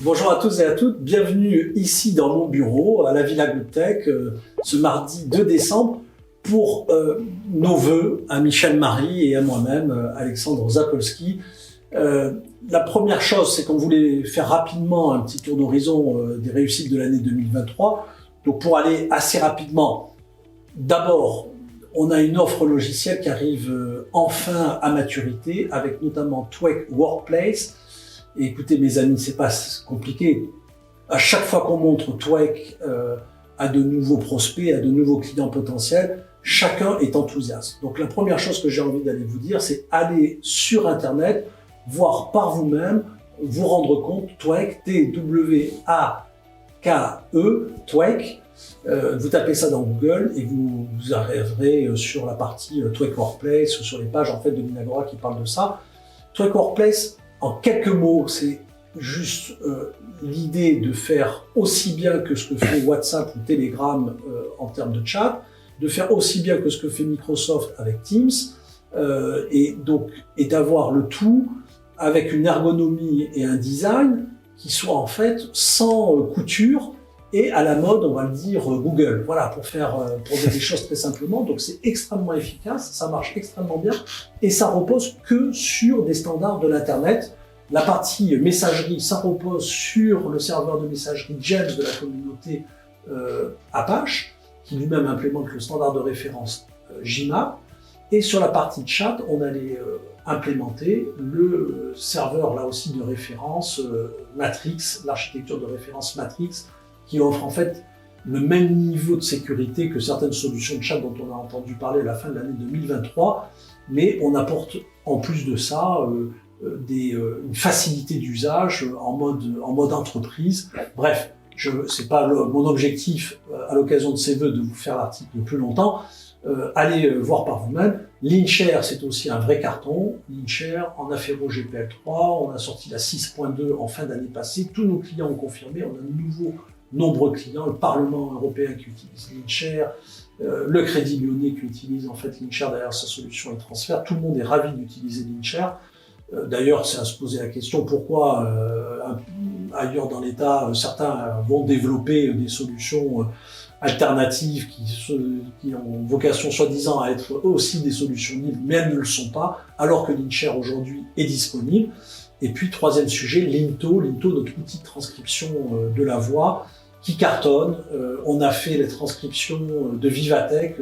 Bonjour à tous et à toutes, bienvenue ici dans mon bureau à la Villa Goodtech ce mardi 2 décembre pour nos vœux à Michel Marie et à moi-même, Alexandre Zapolski. La première chose, c'est qu'on voulait faire rapidement un petit tour d'horizon des réussites de l'année 2023. Donc pour aller assez rapidement, d'abord, on a une offre logicielle qui arrive enfin à maturité avec notamment Twek Workplace. Et écoutez mes amis, c'est pas compliqué. À chaque fois qu'on montre Twek à de nouveaux prospects, à de nouveaux clients potentiels, chacun est enthousiaste. Donc la première chose que j'ai envie d'aller vous dire, c'est aller sur Internet, voir par vous-même, vous rendre compte, Twek, T-W-A-K-E, Twek. Vous tapez ça dans Google et vous arriverez sur la partie Twek Workplace ou sur les pages en fait de Minagora qui parlent de ça. Twek Workplace, en quelques mots, c'est juste l'idée de faire aussi bien que ce que fait WhatsApp ou Telegram en termes de chat, de faire aussi bien que ce que fait Microsoft avec Teams, et d'avoir le tout avec une ergonomie et un design qui soient en fait sans couture et à la mode, on va le dire, Google. Voilà, pour dire les choses très simplement. Donc c'est extrêmement efficace, ça marche extrêmement bien et ça repose que sur des standards de l'Internet. La partie messagerie, ça repose sur le serveur de messagerie James de la communauté Apache, qui lui-même implémente le standard de référence JMAP. Et sur la partie chat, on allait implémenter le serveur, là aussi, de référence Matrix, l'architecture de référence Matrix, qui offre en fait le même niveau de sécurité que certaines solutions de chat dont on a entendu parler à la fin de l'année 2023, mais on apporte en plus de ça une facilité d'usage en mode entreprise. Bref, c'est pas mon objectif à l'occasion de ces vœux de vous faire l'article plus longtemps. Allez voir par vous-même. Linshare, c'est aussi un vrai carton. Linshare, en a fait GPL3, on a sorti la 6.2 en fin d'année passée. Tous nos clients ont confirmé, on a de nombreux clients, le Parlement européen qui utilise Linshare, le Crédit Lyonnais qui utilise en fait Linshare derrière sa solution et transfert. Tout le monde est ravi d'utiliser Linshare. D'ailleurs, c'est à se poser la question pourquoi ailleurs dans l'État, certains vont développer des solutions alternatives qui ont vocation soi-disant à être aussi des solutions libres, mais elles ne le sont pas, alors que Linshare aujourd'hui est disponible. Et puis, troisième sujet, Linto, notre outil de transcription de la voix, qui cartonne. On a fait les transcriptions de Vivatech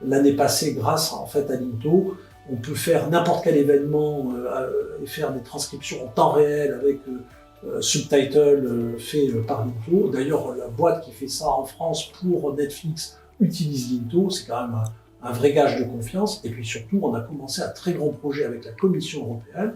l'année passée grâce en fait à Linto. On peut faire n'importe quel événement et faire des transcriptions en temps réel avec subtitle fait par Linto. D'ailleurs, la boîte qui fait ça en France pour Netflix utilise Linto. C'est quand même un vrai gage de confiance. Et puis surtout, on a commencé un très grand projet avec la Commission européenne.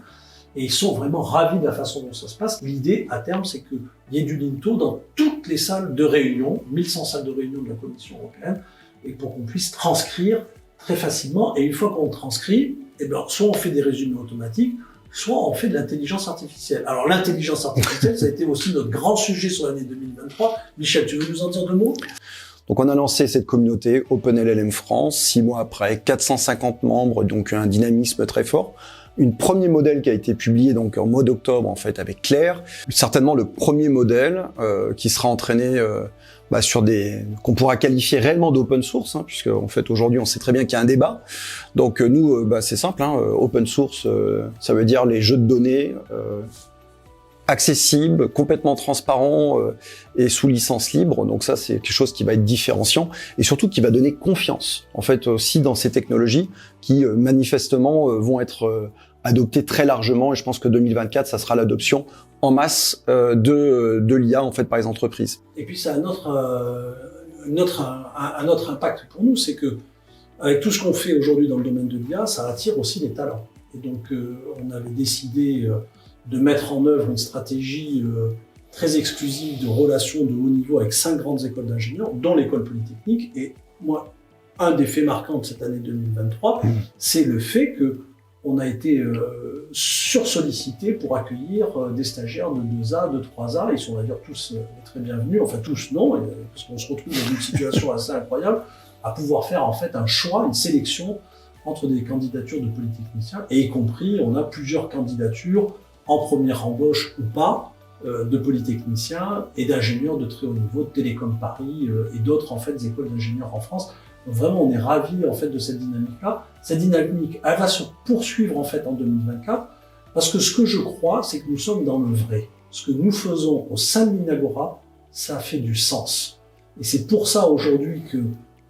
Et ils sont vraiment ravis de la façon dont ça se passe. L'idée, à terme, c'est qu'il y ait du Linto dans toutes les salles de réunion, 1100 salles de réunion de la Commission européenne, et pour qu'on puisse transcrire très facilement. Et une fois qu'on transcrit, soit on fait des résumés automatiques, soit on fait de l'intelligence artificielle. Alors l'intelligence artificielle, ça a été aussi notre grand sujet sur l'année 2023. Michel, tu veux nous en dire 2 mots ? Donc on a lancé cette communauté OpenLLM France, 6 mois après, 450 membres, donc un dynamisme très fort. Une premier modèle qui a été publié donc en mois d'octobre en fait avec Claire, certainement le premier modèle qui sera entraîné sur qu'on pourra qualifier réellement d'open source, puisque en fait aujourd'hui on sait très bien qu'il y a un débat. Donc nous c'est simple, open source ça veut dire les jeux de données accessible, complètement transparent et sous licence libre. Donc ça, c'est quelque chose qui va être différenciant et surtout qui va donner confiance, en fait, aussi dans ces technologies qui, manifestement, vont être adoptées très largement. Et je pense que 2024, ça sera l'adoption en masse de l'IA, en fait, par les entreprises. Et puis, ça a un autre impact pour nous, c'est que avec tout ce qu'on fait aujourd'hui dans le domaine de l'IA, ça attire aussi les talents. Et donc, on avait décidé de mettre en œuvre une stratégie très exclusive de relations de haut niveau avec 5 grandes écoles d'ingénieurs, dont l'école polytechnique. Et moi, un des faits marquants de cette année 2023, c'est le fait qu'on a été sursollicité pour accueillir des stagiaires de 2A, de 3A. Ils sont d'ailleurs tous très bienvenus, enfin tous non, parce qu'on se retrouve dans une situation assez incroyable, à pouvoir faire en fait un choix, une sélection entre des candidatures de polytechniciens, et y compris, on a plusieurs candidatures en première embauche ou pas, de polytechniciens et d'ingénieurs de très haut niveau, de Télécom Paris et d'autres en fait écoles d'ingénieurs en France. Donc vraiment, on est ravis en fait de cette dynamique-là. Cette dynamique, elle va se poursuivre en fait en 2024, parce que ce que je crois, c'est que nous sommes dans le vrai. Ce que nous faisons au sein de l'Inagora, ça fait du sens. Et c'est pour ça aujourd'hui que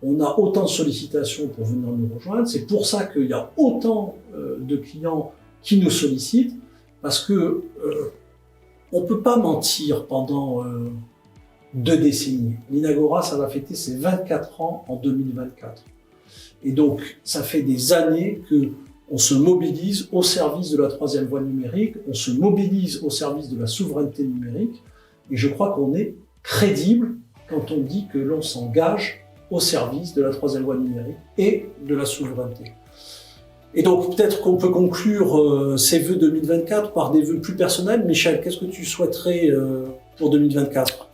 on a autant de sollicitations pour venir nous rejoindre. C'est pour ça qu'il y a autant de clients qui nous sollicitent, parce que on peut pas mentir pendant 2 décennies. L'Inagora, ça va fêter ses 24 ans en 2024. Et donc, ça fait des années que on se mobilise au service de la 3e voie numérique, on se mobilise au service de la souveraineté numérique, et je crois qu'on est crédible quand on dit que l'on s'engage au service de la 3e voie numérique et de la souveraineté. Et donc, peut-être qu'on peut conclure ces vœux 2024 par des vœux plus personnels. Michel, qu'est-ce que tu souhaiterais pour 2024 ?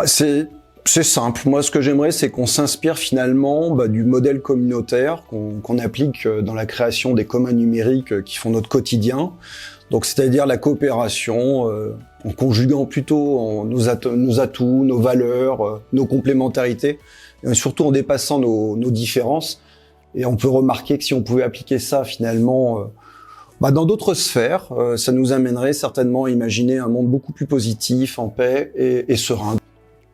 C'est simple. Moi, ce que j'aimerais, c'est qu'on s'inspire finalement du modèle communautaire qu'on applique dans la création des communs numériques qui font notre quotidien. Donc, c'est-à-dire la coopération, en conjuguant plutôt nos atouts, nos valeurs, nos complémentarités, et surtout en dépassant nos différences. Et on peut remarquer que si on pouvait appliquer ça finalement dans d'autres sphères, ça nous amènerait certainement à imaginer un monde beaucoup plus positif, en paix et serein.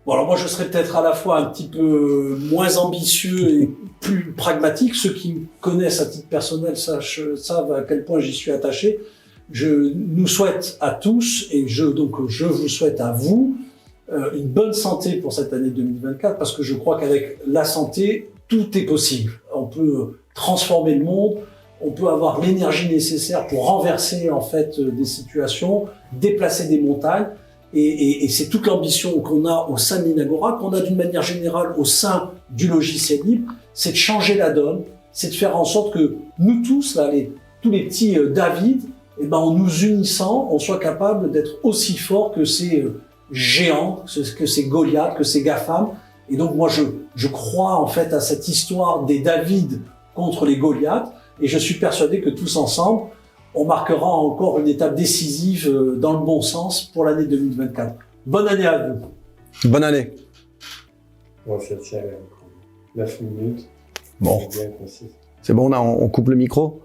Bon, alors moi, je serais peut-être à la fois un petit peu moins ambitieux et plus pragmatique. Ceux qui me connaissent à titre personnel savent à quel point j'y suis attaché. Je nous souhaite à tous, et je vous souhaite à vous, une bonne santé pour cette année 2024, parce que je crois qu'avec la santé, tout est possible. On peut transformer le monde, on peut avoir l'énergie nécessaire pour renverser en fait des situations, déplacer des montagnes. Et c'est toute l'ambition qu'on a au sein de l'Inagora, qu'on a d'une manière générale au sein du logiciel libre, c'est de changer la donne, c'est de faire en sorte que nous tous, là, tous les petits David, en nous unissant, on soit capable d'être aussi forts que ces géants, que ces Goliaths, que ces GAFAM. Et donc moi, je crois en fait à cette histoire des David contre les Goliaths, et je suis persuadé que tous ensemble, on marquera encore une étape décisive dans le bon sens pour l'année 2024. Bonne année à vous. Bonne année. Bon, ça tient 9 minutes. Bon. C'est bon, on coupe le micro ?